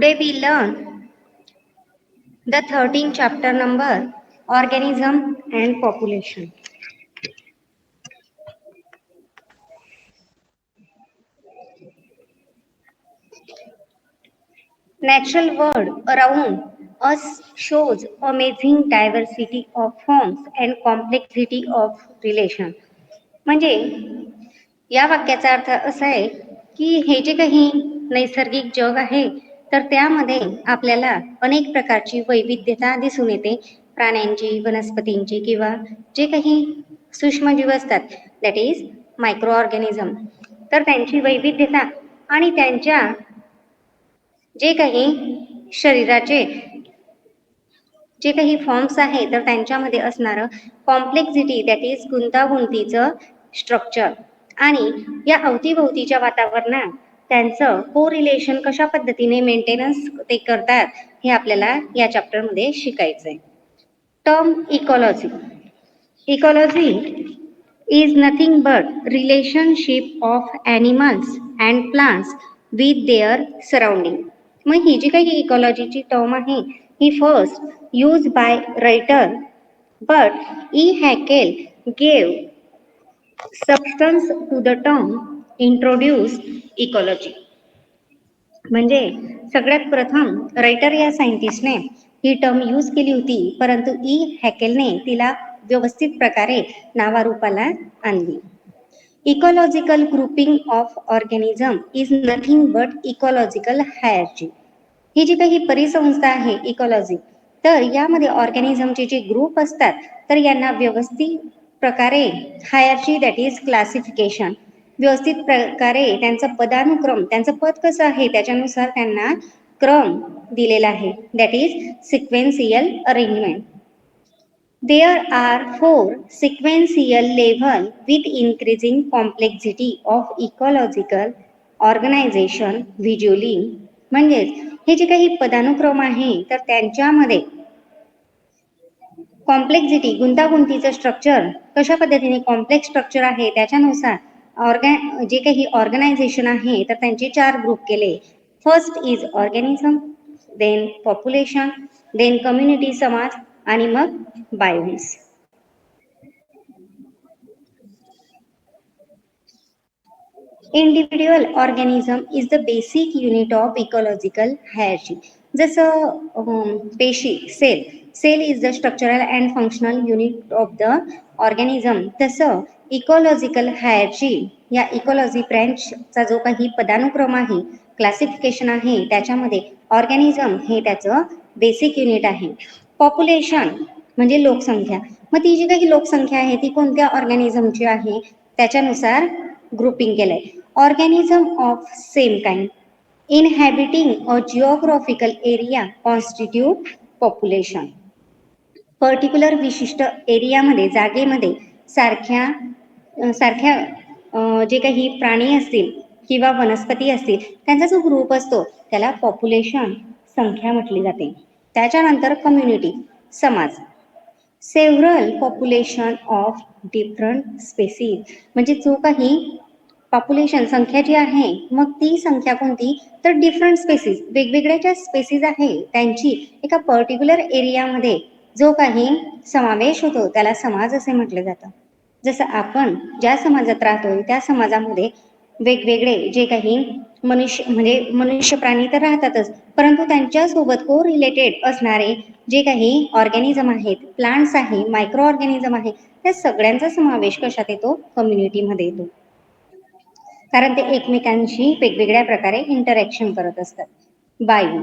Today we learn the 13th chapter number Organism and Population. Natural world around us shows amazing diversity of forms and complexity of relation. म्हणजे या वाक्याचा अर्थ असा आहे की हे जे काही नैसर्गिक जग आहे तर त्यामध्ये आपल्याला अनेक प्रकारची वैविध्यता दिसून येते. प्राण्यांची, वनस्पतींची किंवा जे काही सूक्ष्मजीव असतात दॅट इज मायक्रो ऑर्गॅनिझम, तर त्यांची वैविध्यता आणि त्यांच्या जे काही शरीराचे जे काही फॉर्म्स आहे तर त्यांच्यामध्ये असणारं कॉम्प्लेक्सिटी दॅट इज गुंतागुंतीचं स्ट्रक्चर आणि या अवतीभोवतीच्या वातावरणात त्यांचं कोरिलेशन कशा पद्धतीने मेंटेनन्स ते करतात हे आपल्याला या चॅप्टरमध्ये शिकायचंय. Term ecology. Ecology is nothing but relationship of animals and plants with their surrounding. मग ही जी काही इकॉलॉजीची टर्म आहे ही first use by writer but E. Haeckel gave substance to the term introduced ecology. म्हणजे सगळ्यात प्रथम रायटर या सायंटिस्टने ही टर्म यूज केली होती, परंतु ई हॅकेलने तिला व्यवस्थित प्रकारे नावारूपाला आणली. Ecological grouping of organism is nothing but ecological hierarchy. ही जी काही परिसंस्था आहे इकॉलॉजी, तर यामध्ये ऑर्गॅनिझमचे जे ग्रुप असतात तर यांना व्यवस्थित प्रकारे हायरची दॅट इज क्लासिफिकेशन, व्यवस्थित प्रकारे त्यांचं पदानुक्रम, त्यांचं पद कसं आहे त्याच्यानुसार त्यांना क्रम दिलेला आहे that is sequential arrangement. There are 4 sequential levels with increasing complexity of ecological organization visually. म्हणजेच हे जे काही पदानुक्रम आहे तर त्यांच्यामध्ये कॉम्प्लेक्सिटी गुंतागुंतीचं स्ट्रक्चर कशा पद्धतीने कॉम्प्लेक्स स्ट्रक्चर आहे त्याच्यानुसार जे काही ऑर्गनायझेशन आहे तर त्यांचे 4 ग्रुप केले. First is organism, then population, then community समाज आणि मग biomes. Individual organism is the basic unit of ecological hierarchy. जसं पेशी cell is the structural and functional unit of the organism, तसं इकॉलॉजिकल हायरची या इकॉलॉजी ब्रँचचा जो काही पदानुक्रम आहे क्लासिफिकेशन आहे त्याच्यामध्ये ऑर्गॅनिझम हे त्याचं बेसिक युनिट आहे. पॉप्युलेशन म्हणजे लोकसंख्या. मग ती जी काही लोकसंख्या आहे ती कोणत्या ऑर्गॅनिझमची आहे त्याच्यानुसार ग्रुपिंग केलंय. Organism of same kind inhabiting a geographical area constitute population. Particular विशिष्ट एरियामध्ये जागेमध्ये सारख्या जे काही प्राणी असतील किंवा वनस्पती असतील त्यांचा जो ग्रुप असतो त्याला पॉप्युलेशन संख्या म्हटली जाते. त्याच्यानंतर कम्युनिटी समाज. Several population of different species, म्हणजे जो काही पॉप्युलेशन संख्या जी आहे मग ती संख्या कोणती तर डिफरंट स्पेसीज, वेगवेगळ्या ज्या स्पेसीज आहे त्यांची एका पर्टिक्युलर एरियामध्ये जो काही समावेश होतो त्याला समाज असे म्हटले जातं. जसं आपण ज्या समाजात राहतोय त्या समाजामध्ये वेगवेगळे जे काही मनुष्य प्राणी तर राहतातच, परंतु त्यांच्यासोबत को रिलेटेड असणारे जे काही ऑर्गॅनिझम आहेत, प्लांट्स आहे, मायक्रो ऑर्गॅनिझम आहे, त्या सगळ्यांचा समावेश कशात येतो कम्युनिटीमध्ये येतो, कारण ते एकमेकांशी वेगवेगळ्या प्रकारे इंटरॅक्शन करत असतात. Bio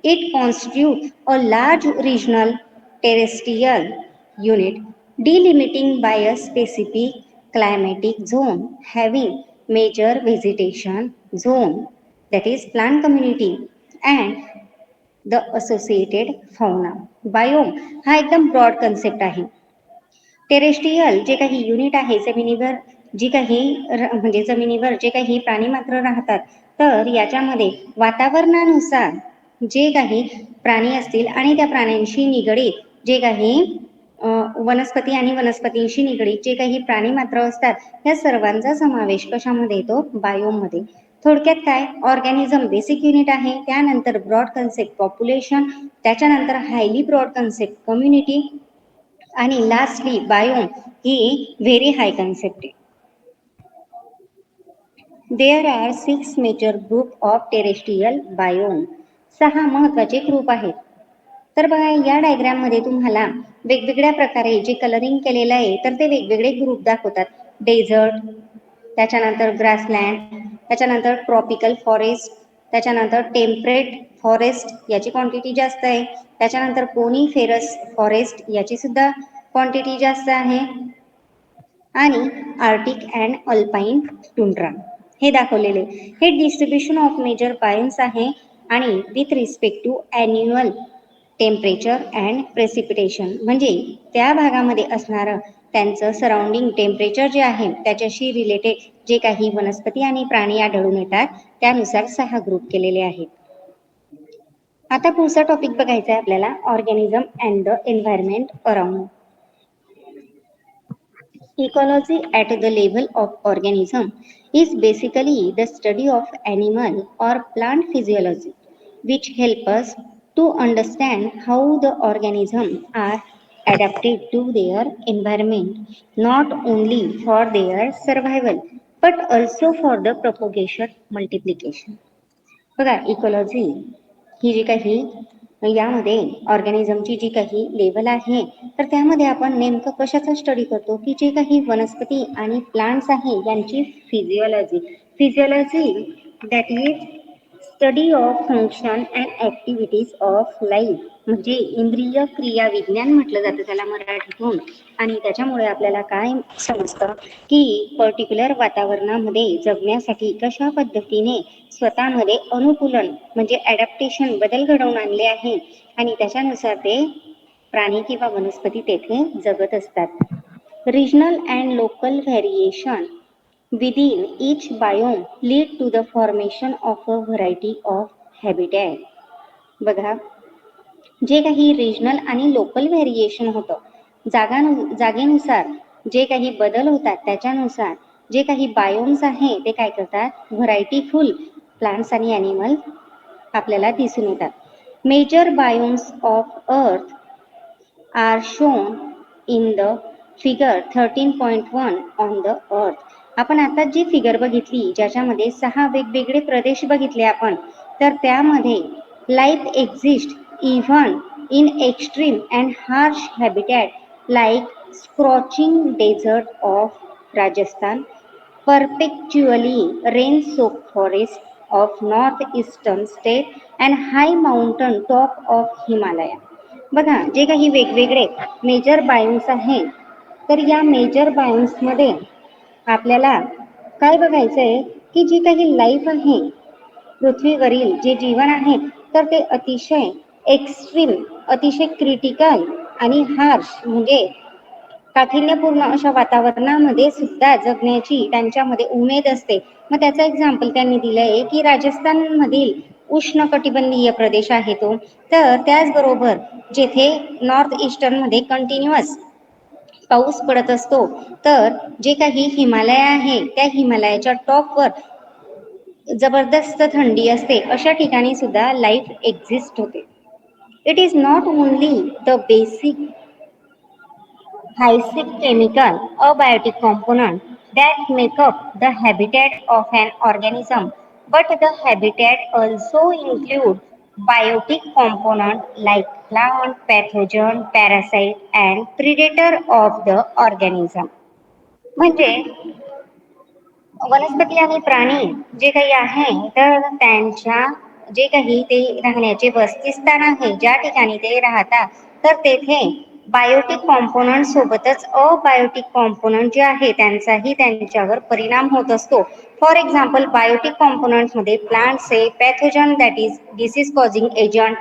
it constitute a large regional terrestrial unit delimiting by a specific climatic zone having major vegetation zone that is plant community and the associated fauna. Biome हा एकदम ब्रॉड कन्सेप्ट आहे. टेरेस्ट्रियल जे काही unit आहे जमिनीवर जी काही म्हणजे जमिनीवर जे काही प्राणी मात्र राहतात तर याच्यामध्ये वातावरणानुसार जे काही प्राणी असतील आणि त्या प्राण्यांशी निगडीत जे काही वनस्पती आणि वनस्पतींशी निगडीत जे काही प्राणी मात्र असतात त्या सर्वांचा समावेश कशामध्ये येतो बायोममध्ये. थोडक्यात काय, ऑर्गॅनिझम बेसिक युनिट आहे, त्यानंतर ब्रॉड कन्सेप्ट पॉप्युलेशन, त्याच्यानंतर हायली ब्रॉड कन्सेप्ट कम्युनिटी, आणि लास्टली बायोम ही व्हेरी हाय कन्सेप्ट आहे. There are 6 major group of terrestrial biome. 6 महत्वाचे ग्रुप आहेत. तर बघा, या डायग्राम मध्ये तुम्हाला वेगवेगळ्या प्रकारे जे कलरिंग केलेलं आहे तर ते वेगवेगळे ग्रुप दाखवतात. डेझर्ट, त्याच्यानंतर ग्रासलँड, त्याच्यानंतर ट्रॉपिकल फॉरेस्ट, त्याच्यानंतर टेम्परेट फॉरेस्ट याची क्वांटिटी जास्त आहे, त्याच्यानंतर कोनिफेरस फॉरेस्ट याची सुद्धा क्वांटिटी जास्त आहे, आणि आर्टिक अँड अल्पाईन टुंड्रा हे दाखवलेले. हे डिस्ट्रीब्युशन ऑफ मेजर बायोम्स आहे आणि with respect to annual temperature and precipitation, म्हणजे त्या भागामध्ये असणारं त्यांचं सराउंडिंग टेम्परेचर जे आहे त्याच्याशी रिलेटेड जे काही वनस्पती आणि प्राणी आढळून येतात त्यानुसार 6 ग्रुप केलेले आहेत. आता पुढचा टॉपिक बघायचा आहे आपल्याला, organism and the environment around. Ecology at the level of organism is basically the study of animal or plant physiology, which help us to understand how the organisms are adapted to their environment, not only for their survival but also for the propagation multiplication. बघा, ecology ही जी काही यामध्ये ऑर्गॅनिझमची जी काही level आहे तर त्यामध्ये आपण नेमकं कशाचा स्टडी करतो की जे काही वनस्पती आणि प्लांट्स आहे यांची physiology that is study of function and activities of life, म्हणजे इंद्रिय क्रिया विज्ञान म्हटलं जातं त्याला मराठीतून. आणि त्याच्यामुळे आपल्याला काय समजतं की पर्टिक्युलर वातावरणामध्ये जगण्यासाठी कशा पद्धतीने स्वतःमध्ये अनुकूलन म्हणजे ॲडॅप्टेशन बदल घडवून आणले आहे आणि त्याच्यानुसार ते प्राणी किंवा वनस्पती तेथे जगत असतात. Regional and local variation within each biome lead to the formation of a variety of habitat. बघा, जे काही रिजनल आणि लोकल व्हेरिएशन होतं जागेनुसार जे काही बदल होतात त्याच्यानुसार जे काही बायोम्स आहे ते काय करतात, व्हरायटीफुल प्लांट्स आणि ॲनिमल आपल्याला दिसून येतात. Major biomes of earth are shown in the figure 13.1 on the earth. आपण आता जी फिगर बघितली ज्याच्यामध्ये 6 वेगवेगळे प्रदेश बघितले आपण, तर त्यामध्ये life exist even in extreme and harsh habitat like scorching desert of Rajasthan, perpetually rain-soaked forests of northeastern state and high mountain top of Himalaya. बघा, जे काही वेगवेगळे मेजर बायोम्स आहे तर या मेजर बायोम्समध्ये आपल्याला काय बघायचंय की जी काही लाईफ आहे पृथ्वीवरील जे जीवन आहे तर ते अतिशय एक्स्ट्रीम, अतिशय क्रिटिकल आणि हार्श म्हणजे काठिण्यपूर्ण अशा वातावरणामध्ये सुद्धा जगण्याची त्यांच्यामध्ये उमेद असते. मग त्याचं एक्झाम्पल त्यांनी दिलंय की राजस्थानमधील उष्णकटिबंधीय प्रदेश आहे तो, तर त्याचबरोबर जेथे नॉर्थ ईस्टर्नमध्ये कंटिन्युअस पाऊस पडत असतो, तर जे काही हिमालय आहे त्या हिमालयाच्या टॉपवर जबरदस्त थंडी असते अशा ठिकाणी सुद्धा लाईफ एक्झिस्ट होते. It is not only the basic high chemical abiotic component that make up the habitat of an organism, but the habitat also include biotic component like plant, pathogen, parasite and predator of the organism. म्हणजे वनस्पती आणि प्राणी जे काही आहे तर त्यांच्या जे काही ते राहण्याचे वसतिस्थान आहे ज्या ठिकाणी ते राहतात तर तेथे बायोटिक कॉम्पोनंट सोबतच अबायोटिक कॉम्पोनंट जे आहे त्यांचाही त्यांच्यावर परिणाम होत असतो. फॉर एक्झाम्पल, बायोटिक कॉम्पोनंट्समध्ये प्लांट्सचे pathogen that is disease causing agent,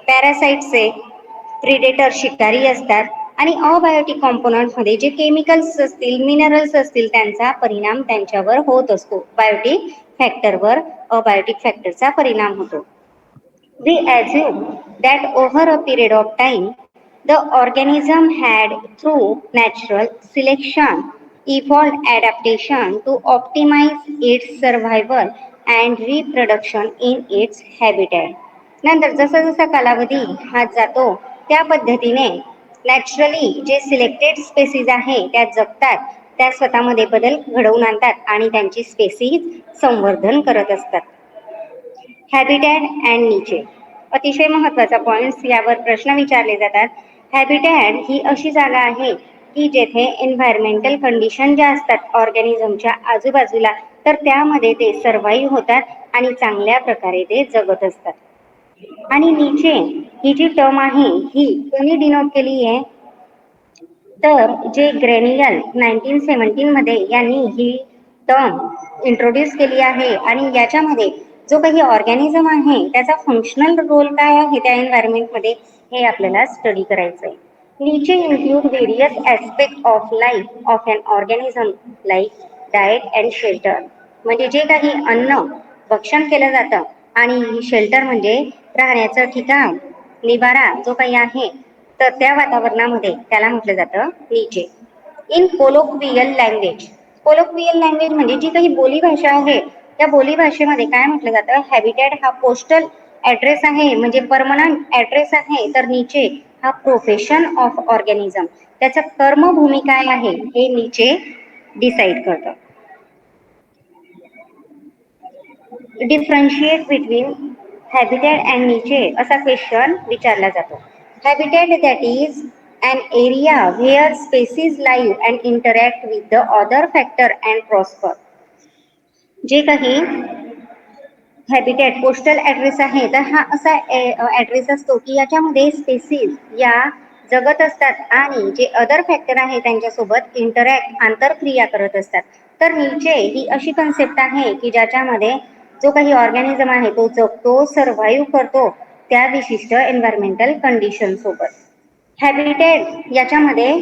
पॅरासाइट्सचे प्रिडेटर शिकारी असतात आणि अबायोटिक कॉम्पोनंट्समध्ये जे केमिकल्स असतील, मिनरल्स असतील त्यांचा परिणाम त्यांच्यावर होत असतो. बायोटिक फॅक्टरवर अबायोटिक फॅक्टरचा परिणाम होतो. We assume that over a period of time, the organism had, through natural selection, evolved adaptation to optimize its survival and reproduction in its habitat. नंतर जसा जसा कालावधी हा जातो त्या पद्धतीने नॅचरली जे सिलेक्टेड स्पेसीज आहे त्या जगतात, त्या स्वतःमध्ये बदल घडवून आणतात आणि त्यांची स्पेसीज संवर्धन करत असतात. हॅबिटॅट अँड निचे, अतिशय महत्वाचा पॉइंट, यावर प्रश्न विचारले जातात. हॅबिटॅट ही अशी जागा आहे की जेथे एन्व्हायरमेंटल कंडिशन ज्या असतात ऑर्गॅनिझमच्या आजूबाजूला, तर त्यामध्ये ते सर्व्हाइव्ह होतात आणि चांगल्या प्रकारे ते जगत असतात. आणि निचे ही जी टर्म आहे ही कोणी डिनोट केली आहे, तर जे ग्रेनियल 1917 मध्ये यांनी ही टर्म इंट्रोड्यूस केली आहे. आणि याच्यामध्ये जो काही ऑर्गॅनिझम आहे त्याचा फंक्शनल रोल काय आहे त्या एन्व्हायरमेंटमध्ये हे आपल्याला स्टडी करायचं आहे. Niche include various aspect of life of an organism like diet and shelter, म्हणजे जे काही अन्न भक्षण केलं जातं आणि शेल्टर म्हणजे राहण्याचं ठिकाण, निवारा जो काही आहे, तर त्या वातावरणामध्ये त्याला म्हटलं जातं नीचे. इन कोलोक्वियल लँग्वेज, कोलोक्वियल लँग्वेज म्हणजे जी काही बोलीभाषा आहे त्या बोलीभाषेमध्ये काय म्हटलं जातं, हॅबिटॅट हा पोस्टल ऍड्रेस आहे, म्हणजे परमनंट ऍड्रेस आहे, तर नीचे हा प्रोफेशन ऑफ ऑर्गॅनिझम, त्याचं कर्मभूमी काय आहे हे नीचे डिसाइड करतं. डिफरन्शिएट बिटवीन हॅबिटॅट अँड निचे असा क्वेश्चन विचारला जातो. Habitat that is an area where species live and interact with the other factor and prosper. जे काही हॅबिटॅट पोस्टल ऍड्रेस आहे तर हा असा ऍड्रेस असतो की याच्यामध्ये स्पेसीज या जगत असतात आणि जे अदर फॅक्टर आहे त्यांच्यासोबत इंटरॅक्ट, आंतरक्रिया करत असतात. तर नीचे ही अशी कन्सेप्ट आहे की ज्याच्यामध्ये जो काही ऑर्गॅनिझम आहे तो जगतो, सर्व्हाइव्ह करतो त्या विशिष्ट एन्व्हायरमेंटल कंडिशन सोबत. हॅबिटॅट याच्यामध्ये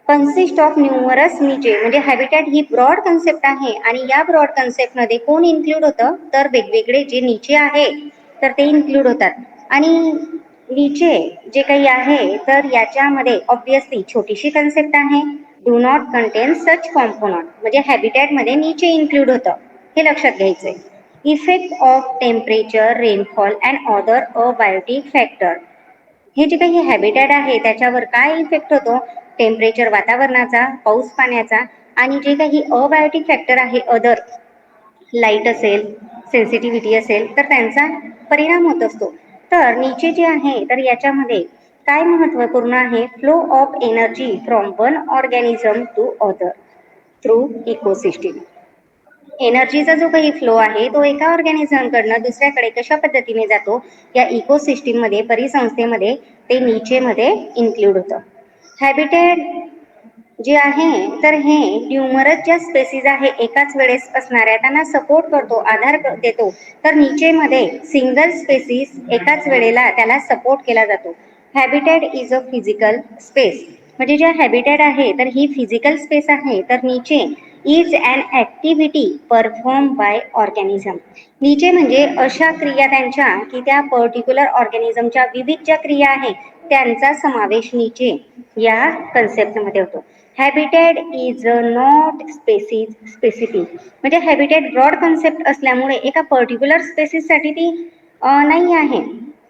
कन्सिस्ट ऑफ न्यूमरस निचे, म्हणजे हॅबिटॅट ही ब्रॉड कन्सेप्ट आहे आणि या ब्रॉड कन्सेप्ट मध्ये कोण इन्क्लूड होतं, तर वेगवेगळे जे निचे आहे तर ते इन्क्लूड होतात. आणि निचे जे काही आहे तर याच्यामध्ये ऑब्विसली छोटीशी कन्सेप्ट आहे, do not content such component, म्हणजे हॅबिटॅट मध्ये निचे इन्क्लूड होतं हे लक्षात घ्यायचंय. Effect of temperature, rainfall and other abiotic factor, हे जे काही हॅबिटॅट आहे त्याच्यावर काय इफेक्ट होतो, टेम्परेचर वातावरणाचा, पाऊस पाण्याचा, आणि जे काही अबायोटिक फॅक्टर आहे अदर, लाईट असेल, सेन्सिटिव्हिटी असेल, तर त्यांचा परिणाम होत असतो. तर नीचे जे आहे तर याच्यामध्ये काय महत्वपूर्ण आहे, flow of energy from one organism to other through ecosystem. एनर्जीचा जो काही फ्लो आहे तो एका ऑर्गॅनिझम कडनं दुसऱ्याकडे कशा पद्धतीने जातो या इकोसिस्टीम मध्ये, परिसंस्थेमध्ये, ते नीचे मध्ये इन्क्लूड होतं. हॅबिटॅट जे आहे तर हे न्यूमरस ज्या स्पेसीज आहे एकाच वेळेस असणाऱ्या त्यांना सपोर्ट करतो, आधार देतो. तर नीचे मध्ये सिंगल स्पेसीज एकाच वेळेला त्याला सपोर्ट केला जातो. Habitat is a physical space, म्हणजे ज्या हॅबिटॅट आहे तर ही फिजिकल स्पेस आहे, तर niche is an activity perform by organism. Niche म्हणजे अशा क्रिया त्यांच्या की त्या पर्टिक्युलर ऑर्गॅनिझमच्या विविध ज्या क्रिया आहेत त्यांचा समावेश नीचे या कन्सेप्टमध्ये होतो. Habitat is not species specific, म्हणजे हॅबिटॅट ब्रॉड कन्सेप्ट असल्यामुळे एका पर्टिक्युलर स्पेसिससाठी ती नाही आहे,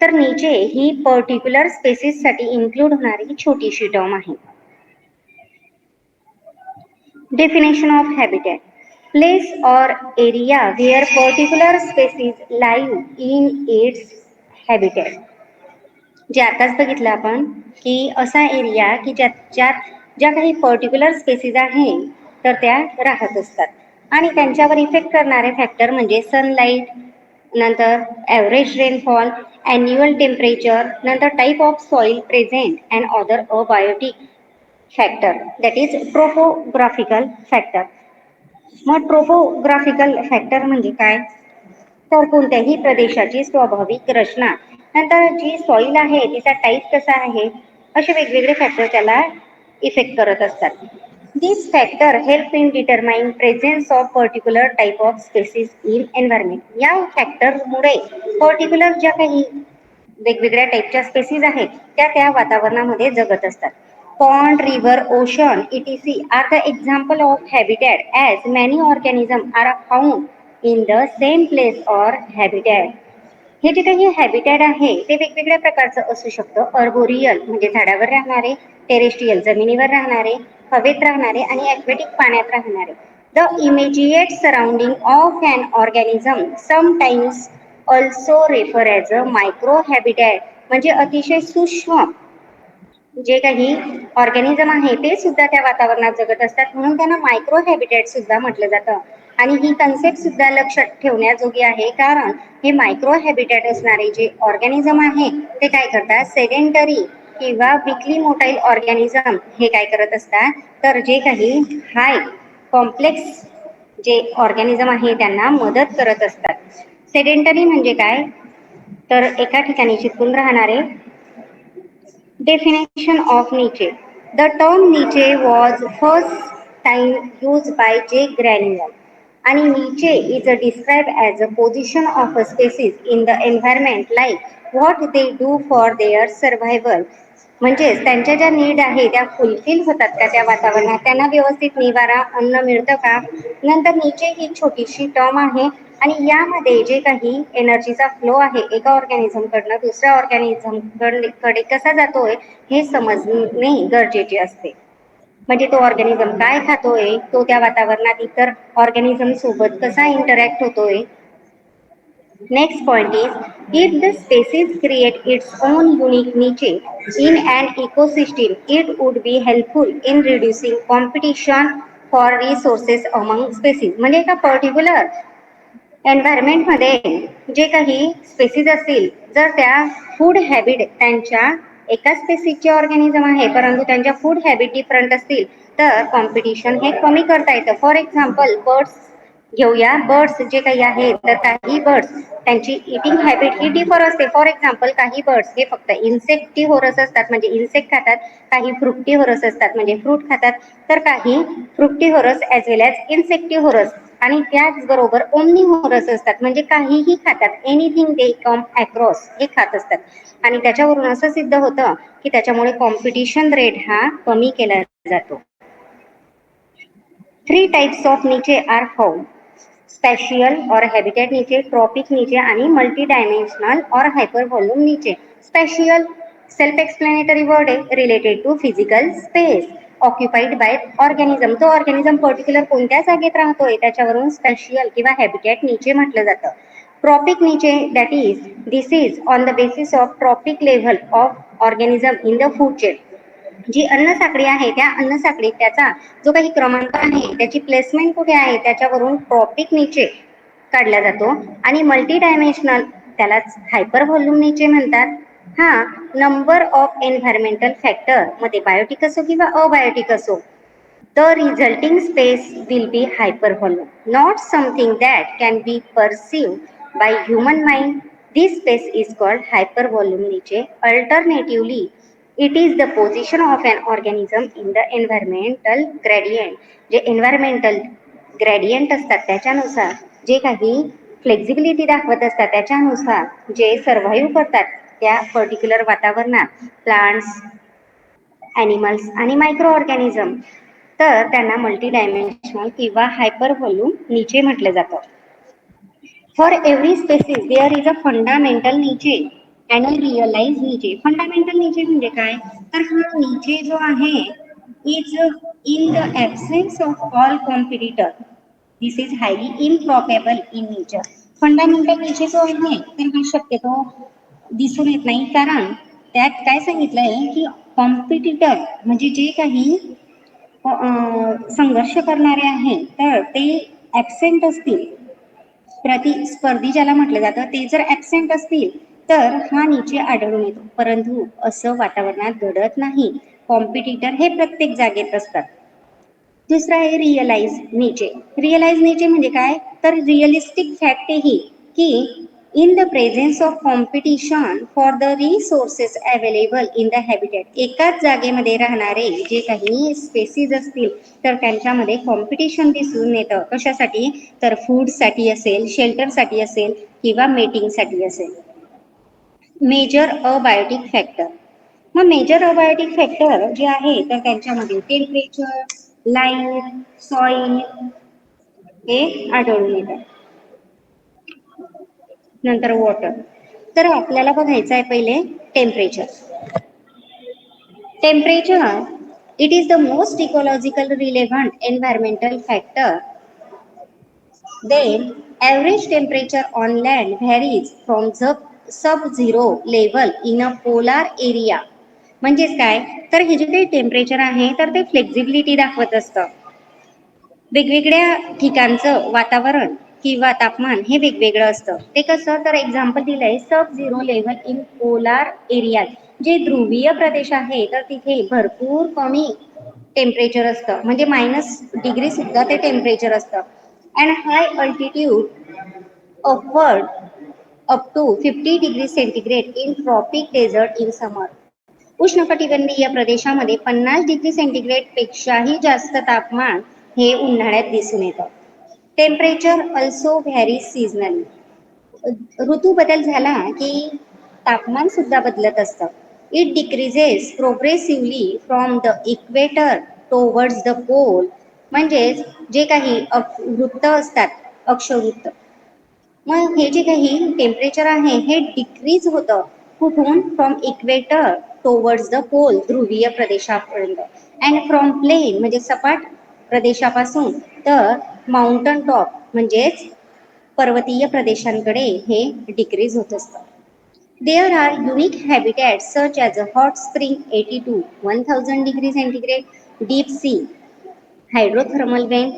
तर नीचे ही पर्टिक्युलर स्पेसिससाठी इन्क्लूड होणारी छोटीशी टर्म आहे. Definition of habitat: place or area where particular species live in its habitat. जे आताच बघितलं आपण की असा एरिया की ज्यात ज्या काही पर्टिक्युलर स्पेसीज आहे तर त्या राहत असतात आणि त्यांच्यावर इफेक्ट करणारे फॅक्टर म्हणजे सनलाईट, नंतर ॲव्हरेज रेनफॉल, ॲन्युअल टेम्परेचर, नंतर type of soil present and other abiotic factor, that is topographical factor. मग ट्रोपोग्राफिकल फॅक्टर म्हणजे काय, तर कोणत्याही प्रदेशाची स्वाभाविक रचना, नंतर जी सॉइल आहे तिचा टाईप कसा आहे, असे वेगवेगळे फॅक्टर त्याला इफेक्ट करत असतात. This factor help in determine presence of particular type of species in environment. या फॅक्टरमुळे पर्टिक्युलर ज्या काही वेगवेगळ्या टाईपच्या स्पेसीज आहेत त्या त्या वातावरणामध्ये जगत असतात. Pond, river, ocean, etc. are the example of habitat as many organisms are found in the same place और हॅबिटॅट. हे जे काही हॅबिटॅट आहे ते वेगवेगळ्या प्रकारचं असू शकतं. अर्बोरियल म्हणजे झाडावर राहणारे, टेरेस्ट्रियल जमिनीवर राहणारे, हवेत राहणारे आणि ॲक्वेटिक पाण्यात राहणारे. The immediate surrounding of an organism sometimes also refer as a micro habitat. म्हणजे अतिशय सूक्ष्म जे काही ऑर्गॅनिझम आहे ते सुद्धा त्या वातावरणात जगत असतात, म्हणून त्यांना मायक्रो हॅबिटॅट सुद्धा म्हटलं जातं. आणि ही कन्सेप्ट सुद्धा लक्षात ठेवण्याजोगी आहे, कारण हे मायक्रो हॅबिटॅट असणारे जे ऑर्गॅनिझम आहे ते काय करतात, सेडेंटरी किंवा विकली मोटाईल ऑर्गॅनिझम हे काय करत असतात, तर जे काही हाय कॉम्प्लेक्स जे ऑर्गॅनिझम आहे त्यांना मदत करत असतात. सेडेंटरी म्हणजे काय, तर एका ठिकाणी चिपकून राहणारे. Definition of Nietzsche. The term Nietzsche was first time used by J. Granuel. And Nietzsche is described as a position of a species in the environment, like what they do for their survival. म्हणजेच त्यांच्या ज्या need आहे त्या fulfil होतात का त्या वातावरणात, त्यांना व्यवस्थित निवारा अन्न मिळतं का. नंतर नीचे ही छोटीशी टर्म आहे आणि यामध्ये जे काही एनर्जीचा फ्लो आहे एका ऑर्गॅनिझम कडनं दुसऱ्या ऑर्गॅनिझम कडे कसा जातोय हे समजणे गरजेचे असते. म्हणजे तो ऑर्गॅनिझम काय खातोय, तो त्या वातावरणात इतर ऑर्गॅनिझम सोबत कसा इंटरॅक्ट होतोय. Next point is, if the species create its own unique niche in an ecosystem, it would be helpful in reducing competition for resources among species. म्हणजे एका पर्टिक्युलर एन्व्हायरमेंटमध्ये जे काही स्पेसीज असतील, जर त्या फूड हॅबिट त्यांच्या एका स्पेसीजचे ऑर्गॅनिझम आहे परंतु त्यांच्या फूड हॅबिट डिफरंट असतील तर कॉम्पिटिशन हे कमी करता येतं. फॉर एक्झाम्पल बर्ड्स घेऊया. बर्ड्स जे काही आहेत तर काही बर्ड्स त्यांची इटिंग हॅबिट ही डिफर असते. फॉर एक्झाम्पल काही बर्ड्स हे फक्त इन्सेक्टिव्होरस असतात म्हणजे इन्सेक्ट खातात, काही फ्रुक्टिव्होरस असतात म्हणजे फ्रूट खातात, तर काही फ्रुक्टिव्होरस ॲज वेल ॲज इन्सेक्टिव्होरस आणि त्याचबरोबर ओमनिव्होरस असतात म्हणजे काहीही खातात, एनिथिंग दे कम अक्रॉस हे खात असतात. आणि त्याच्यावरून असं सिद्ध होतं की त्याच्यामुळे कॉम्पिटिशन रेट हा कमी केला जातो. 3 types of niche are found. Spatial or habitat niche, trophic niche आणि multi dimensional or hyper volume niche. Spatial self explanatory word आहे, related to physical space occupied by organism. तो ऑर्गॅनिझम पर्टिक्युलर कोणत्या जागेत राहतोय त्याच्यावरून स्पॅशियल किंवा हॅबिटॅट नीचे म्हटलं जातं. Trophic niche, that is this is on the basis of trophic level of organism in the food chain. जी अन्न साखळी आहे त्या अन्न साखळीत त्याचा जो काही क्रमांक आहे त्याची प्लेसमेंट कुठे आहे त्याच्यावरून ट्रॉपिक नीचे काढला जातो. आणि मल्टी डायमेन्शनल त्यालाच हायपर व्हॉल्यूम नीचे म्हणतात. हा नंबर ऑफ एन्व्हायरमेंटल फॅक्टर मध्ये बायोटिक असो किंवा अबायोटिक असो, the resulting space will be hypervolume, not something that can be perceived by human mind. This space is called hypervolume niche. Alternatively, it is the position of an organism in the environmental gradient. जे environmental gradient असतात त्याच्यानुसार जे काही flexibility दाखवत असतात त्याच्यानुसार जे survive करतात त्या पर्टिक्युलर वातावरणात प्लांट्स, ॲनिमल्स आणि मायक्रो ऑर्गॅनिझम, तर त्यांना मल्टी डायमेन्शनल किंवा हायपर व्हॉल्यूम नीचे म्हटलं जातं. For every species there is a fundamental niche and a realise niche. Fundamental niche म्हणजे काय, तर हा नीचे जो आहे is in the absence of all competitor. This is highly improbable in nature. Fundamental niche जो आहे तर हा शक्यतो दिसून येत नाही, कारण त्यात काय सांगितलं आहे की कॉम्पिटिटर म्हणजे जे काही संघर्ष करणारे आहे तर ते ॲबसेंट असतील, प्रतिस्पर्धी ज्याला म्हटलं जातं ते जर ॲबसेंट असतील तर हा नीचे आढळून येतो. परंतु असं वातावरणात घडत नाही, कॉम्पिटिटर हे प्रत्येक जागेत असतात. दुसरा आहे रिअलाइज नीचे. रिअलाइज नीचे म्हणजे काय, तर रिअलिस्टिक फॅक्ट ही की in the presence of competition for the resources available in the habitat. एकाच जागेमध्ये राहणारे जे काही स्पेसीज असतील तर त्यांच्यामध्ये कॉम्पिटिशन दिसून येतं. कशासाठी, तर फूडसाठी असेल, शेल्टरसाठी असेल किंवा मेटिंगसाठी असेल. Major abiotic factor. मग मेजर अबायोटिक फॅक्टर जे आहे तर त्यांच्यामध्ये टेम्परेचर, लाईट, सॉइल हे आढळून येतात. नंतर वॉटर. तर आपल्याला बघायचं आहे पहिले temperature. Temperature, it is the most ecological relevant environmental factor. Then, average temperature on land varies from sub-zero level in a polar area. म्हणजेच काय, तर हे जे काही टेम्परेचर आहे तर ते फ्लेक्झिबिलिटी दाखवत असतं. वेगवेगळ्या ठिकाणचं वातावरण किंवा तापमान हे वेगवेगळं असतं. ते कसं, तर एक्झाम्पल दिलंय sub zero level in polar area. जे ध्रुवीय प्रदेश आहे तर तिथे भरपूर कमी टेम्परेचर असतं, म्हणजे -डिग्री सुद्धा ते टेम्परेचर असतं. And high altitude upward up to 50 degree centigrade in tropic desert in summer. उष्णकटिबंधीय प्रदेशामध्ये 50 डिग्री सेंटीग्रेड पेक्षाही जास्त तापमान हे उन्हाळ्यात दिसून येतं. Temperature also vary seasonally. ऋतू बदल झाला की तापमान सुद्धा बदलत असतं. It decreases progressively from the equator towards the pole. म्हणजेच जे काही वृत्त असतात, अक्षवृत्त, मग हे जे काही टेम्परेचर आहे हे डिक्रीज होतं. कुठून, from equator towards the pole, ध्रुवीय प्रदेशापर्यंत. अँड फ्रॉम प्लेन म्हणजे सपाट प्रदेशापासून तर माउंटन टॉप म्हणजेच पर्वतीय प्रदेशांकडे हे डिक्रीज होत असतं. There are unique habitats such as a hot spring 80 to 1000 degree centigrade, deep sea, hydrothermal vent,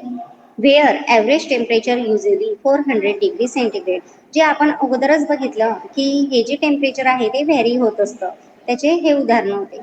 where average temperature usually 400 degree centigrade. जे आपण अगोदरच बघितलं की हे जे टेम्परेचर आहे ते व्हॅरी होत असतं. त्याचे हे उदाहरण होते.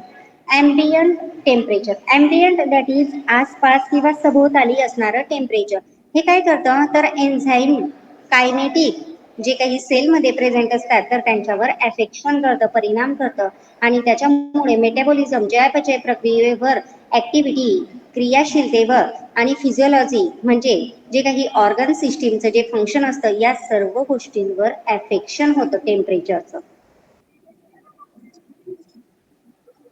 Ambient temperature. Ambient that is आसपास किंवा सभोवताली असणारं टेम्परेचर. हे काय करतं, तर एन्झाईम, कायनेटिक जे काही सेलमध्ये प्रेझेंट असतात तर त्यांच्यावर ॲफेक्शन करतं, परिणाम करतं. आणि त्याच्यामुळे मेटाबॉलिझम, चयापचय प्रक्रियेवर, ॲक्टिव्हिटी, क्रियाशीलतेवर आणि फिजिओलॉजी म्हणजे जे काही ऑर्गन सिस्टीमचं जे फंक्शन असतं या सर्व गोष्टींवर ॲफेक्शन होतं टेम्परेचरचं.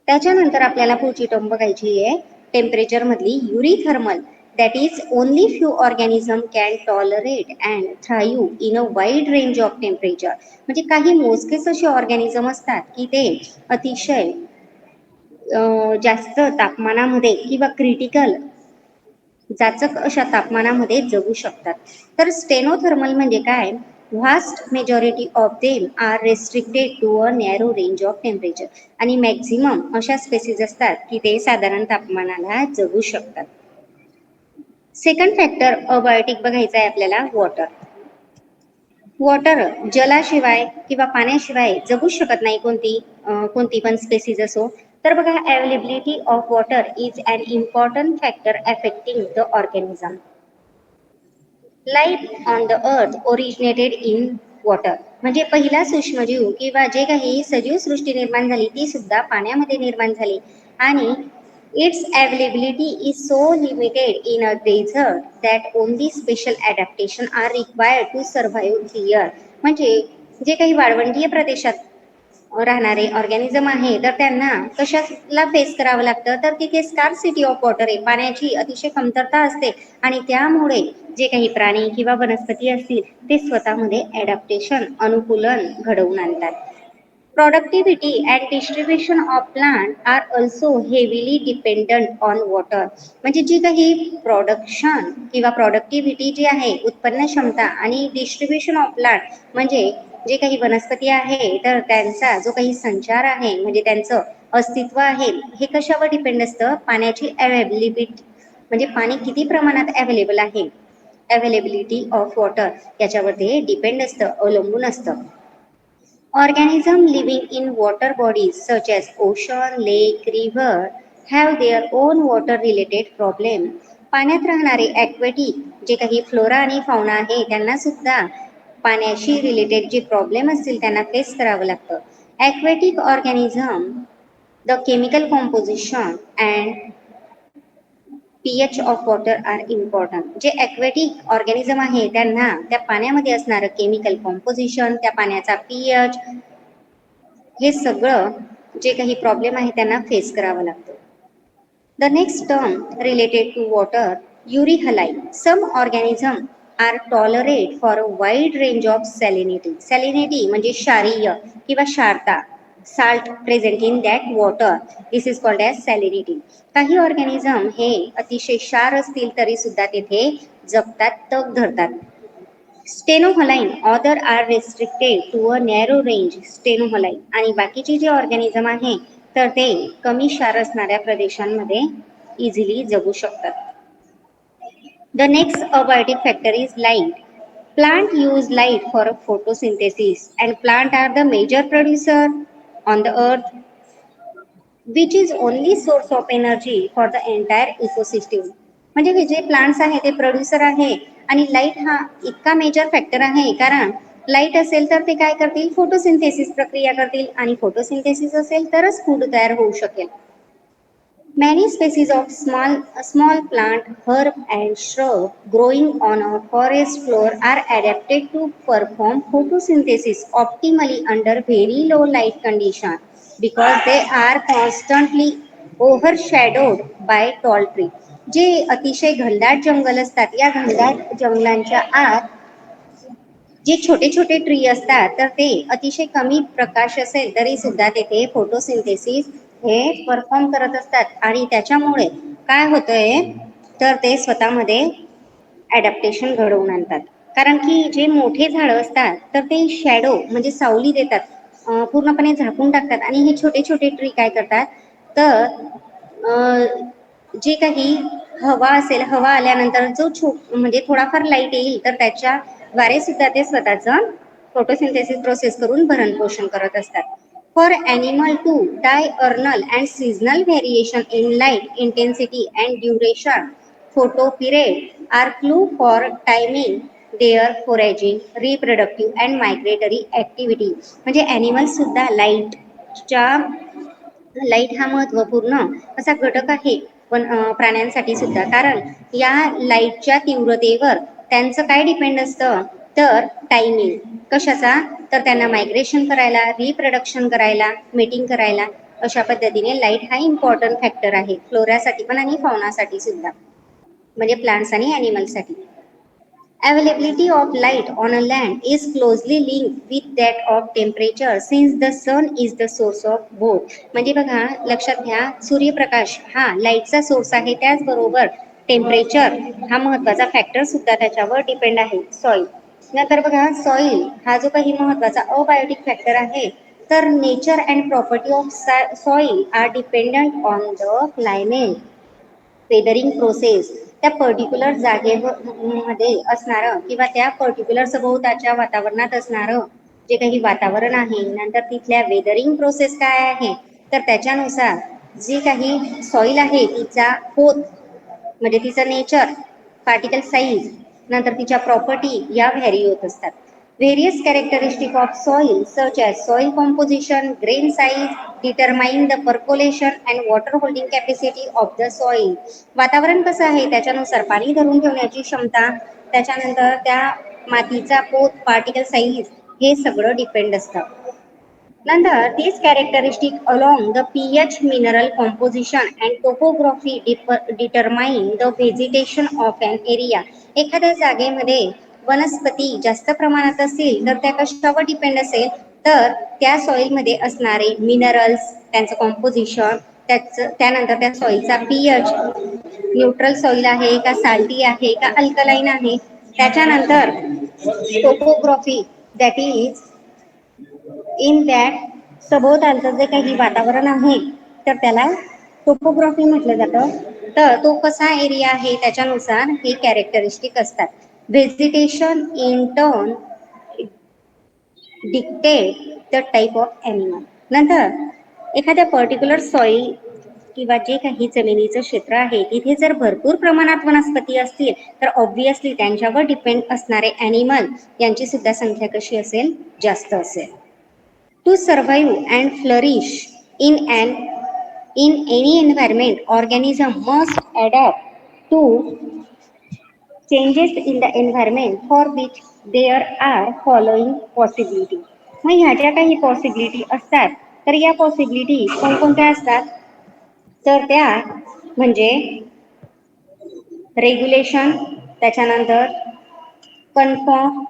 त्याच्यानंतर आपल्याला पुढची टर्म बघायची आहे टेम्परेचर मधली eurythermal. That is only few organism can tolerate and thrive in a wide range of temperature. म्हणजे काही मोजकेच असे ऑर्गॅनिझम असतात की ते अतिशय जास्त तापमानामध्ये किंवा क्रिटिकल जाचक अशा तापमानामध्ये जगू शकतात. तर स्टेनोथर्मल म्हणजे काय, vast majority of them are restricted to a narrow range of temperature. आणि मॅक्झिमम अशा स्पेसिस असतात की ते साधारण तापमानाला जगू शकतात. सेकंड फॅक्टर अबायोटिक बघायचा आहे आपल्याला, वॉटर. वॉटर जलाशिवाय किंवा पाण्याशिवाय जगू शकत नाही कोणती पण स्पेसिस असो. तर बघा, availability of water is an important factor affecting the organism. Life on the earth originated in water. म्हणजे पहिला सूक्ष्मजीव किंवा जे काही सजीव सृष्टी निर्माण झाली ती सुद्धा पाण्यामध्ये निर्माण झाली. आणि its availability is so limited in a desert that only special adaptation are required to survive here. म्हणजे जे काही वाळवंटीय प्रदेशात राहणारे ऑर्गॅनिझम आहे तर त्यांना कशाला फेस करावं लागतं, तर तिथे स्कार्सिटी ऑफ वॉटर आहे, पाण्याची अतिशय कमतरता असते. आणि त्यामुळे जे काही प्राणी किंवा वनस्पती असतील ते स्वतःमध्ये ॲडॅप्टेशन, अनुकूलन घडवून आणतात. Productivity and distribution of plant are also heavily dependent on water. म्हणजे जी काही प्रोडक्शन किंवा प्रोडक्टिव्हिटी जी आहे, उत्पन्न क्षमता, आणि डिस्ट्रीब्युशन ऑफ प्लांट म्हणजे जे काही वनस्पती आहे तर त्यांचा जो काही संचार आहे म्हणजे त्यांचं अस्तित्व आहे हे कशावर डिपेंड असतं, पाण्याची अवेलेबिलिटी म्हणजे पाणी किती प्रमाणात अवेलेबल आहे, अवेलेबिलिटी ऑफ वॉटर याच्यावर ते डिपेंड असतं, अवलंबून असतं. Organisms living in water bodies such as ocean, lake, river have their own water related problem. पाण्यात राहणारे ॲक्वेटिक जे काही फ्लोरा आणि फाउना आहे त्यांना सुद्धा पाण्याशी रिलेटेड जे प्रॉब्लेम असतील त्यांना फेस करावं लागतं. Aquatic organism, the chemical composition and pH of water are important. जे ॲक्वेटिक ऑर्गॅनिझम आहे त्यांना त्या पाण्यामध्ये असणारं केमिकल कॉम्पोजिशन, त्या पाण्याचा pH, हे सगळं जे काही प्रॉब्लेम आहे त्यांना फेस करावं लागतं. The next term related to water, euryhaline. Some organism are tolerate for a wide range of salinity. Salinity म्हणजे क्षारीय किंवा क्षारता, salt present in that water, this is called as salinity. काही ऑर्गॅनिझम हे अतिशय क्षार असतील तरी सुद्धा तेथे जगतात, तग धरतात. Stenohaline other are restricted to a narrow range stenohaline. आणि बाकीचे जे ऑर्गॅनिझम आहे तर ते कमी क्षार असणाऱ्या प्रदेशांमध्ये इझिली जगू शकतात. The next abiotic factor is light. Plant use light for photosynthesis and plant are the major producer on the earth, which is only source of energy for the entire ecosystem. म्हणजे हे जे plants आहे ते producer आहे आणि light हा इतका major factor आहे कारण लाईट असेल तर ते काय करतील, फोटोसिंथेसिस प्रक्रिया करतील आणि फोटोसिंथेसिस असेल तरच फूड तयार होऊ शकेल. Many species of small plant, herb and shrub growing on a forest floor are adapted to perform photosynthesis optimally under very low light condition because they are constantly overshadowed by tall tree. जे अतिशय घनदाट जंगल असतात या घनदाट जंगलांच्या आत जे छोटे छोटे ट्री असतात तर ते अतिशय कमी प्रकाश असेल तरी सुद्धा तेथे फोटोसिंथेसिस हे परफॉर्म करत असतात आणि त्याच्यामुळे काय होतंय तर ते स्वतःमध्ये ॲडॅप्टेशन घडवून आणतात. कारण की जे मोठे झाडं असतात तर ते शॅडो म्हणजे सावली देतात, पूर्णपणे झाकून टाकतात आणि हे छोटे छोटे ट्री काय करतात तर जे काही हवा असेल, हवा आल्यानंतर जो म्हणजे थोडाफार लाईट येईल तर त्याच्याद्वारे सुद्धा ते स्वतःचं फोटोसिंथेसिस प्रोसेस करून भरण पोषण करत असतात. For animal to diurnal and seasonal variation in light intensity and duration photoperiod are clue for timing their foraging, reproductive and migratory activity. म्हणजे ॲनिमल्स सुद्धा लाईट हा महत्त्वपूर्ण असा घटक आहे पण प्राण्यांसाठी सुद्धा, कारण या लाईटच्या तीव्रतेवर त्यांचं काय डिपेंड असतं तर टायमिंग कशाचा तर त्यांना मायग्रेशन करायला, रिप्रोडक्शन करायला, मेटिंग करायला. अशा पद्धतीने लाईट हा इम्पॉर्टंट फॅक्टर आहे फ्लोरासाठी पण आणि फौनासाठी सुद्धा, म्हणजे प्लांट्स आणि ॲनिमल्ससाठी. Availability of light on a land is closely linked with that of temperature since the sun is the source of both. म्हणजे बघा लक्षात घ्या, सूर्यप्रकाश हा लाईटचा सोर्स आहे, त्याचबरोबर टेम्परेचर हा महत्वाचा फॅक्टर सुद्धा त्याच्यावर डिपेंड आहे. सॉइल नंतर बघा, सॉइल हा जो काही महत्वाचा अबायोटिक फॅक्टर आहे तर nature and property of soil are dependent on the climate, weathering process, त्या पर्टिक्युलर जागेमध्ये असणारं किंवा त्या पर्टिक्युलर सभोवताच्या वातावरणात असणारं जे काही वातावरण आहे, नंतर तिथल्या वेदरिंग प्रोसेस काय आहे तर त्याच्यानुसार जी काही सॉइल आहे तिचा पोत म्हणजे तिचं नेचर, पार्टिकल साईज, नंतर तिच्या प्रॉपर्टी या व्हॅरी होत असतात. Various characteristics of soil such as soil composition, grain size determine the percolation and water holding capacity of the soil. वातावरण कसं आहे त्याच्यानुसार पाणी धरून ठेवण्याची क्षमता, त्याच्यानंतर त्या मातीचा पोत, पार्टिकल साईज हे सगळं डिपेंड असतं. नंतर these characteristics along the pH, mineral composition and topography determine the vegetation of an area. एखाद्या जागेमध्ये वनस्पती जास्त प्रमाणात असतील तर त्या कशावर डिपेंड असेल तर त्या सॉइलमध्ये असणारे मिनरल्स, त्यांचं कॉम्पोजिशन, त्यानंतर त्या सॉइलचा पीएच, न्यूट्रल सॉइल आहे का साल्टी आहे का अल्कलाईन आहे, त्याच्यानंतर topography that is in that सभोवतालचं जे काही वातावरण आहे तर त्याला टोपोग्राफी म्हटलं जातं. तर तो कसा एरिया आहे त्याच्यानुसार हे कॅरेक्टरिस्टिक असतात. Vegetation in turn dictate the type of animal. नंतर एखाद्या पर्टिक्युलर सॉइल किंवा जे काही जमिनीचं क्षेत्र आहे तिथे जर भरपूर प्रमाणात वनस्पती असतील तर ऑब्विसली त्यांच्यावर डिपेंड असणारे ॲनिमल यांची सुद्धा संख्या कशी असेल, जास्त असेल. To survive and flourish in any environment, organism must adapt to changes in the environment for which there are following possibility. मग ह्या ज्या काही पॉसिबिलिटी असतात तर या पॉसिबिलिटी कोणकोणत्या असतात तर त्या म्हणजे रेग्युलेशन, त्याच्यानंतर कन्फर्म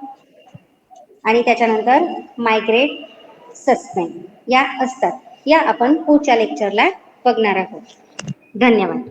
आणि त्याच्यानंतर मायग्रेट, सस्पेंड या असतात. या आपण पुढच्या लेक्चरला बघणार आहोत. धन्यवाद.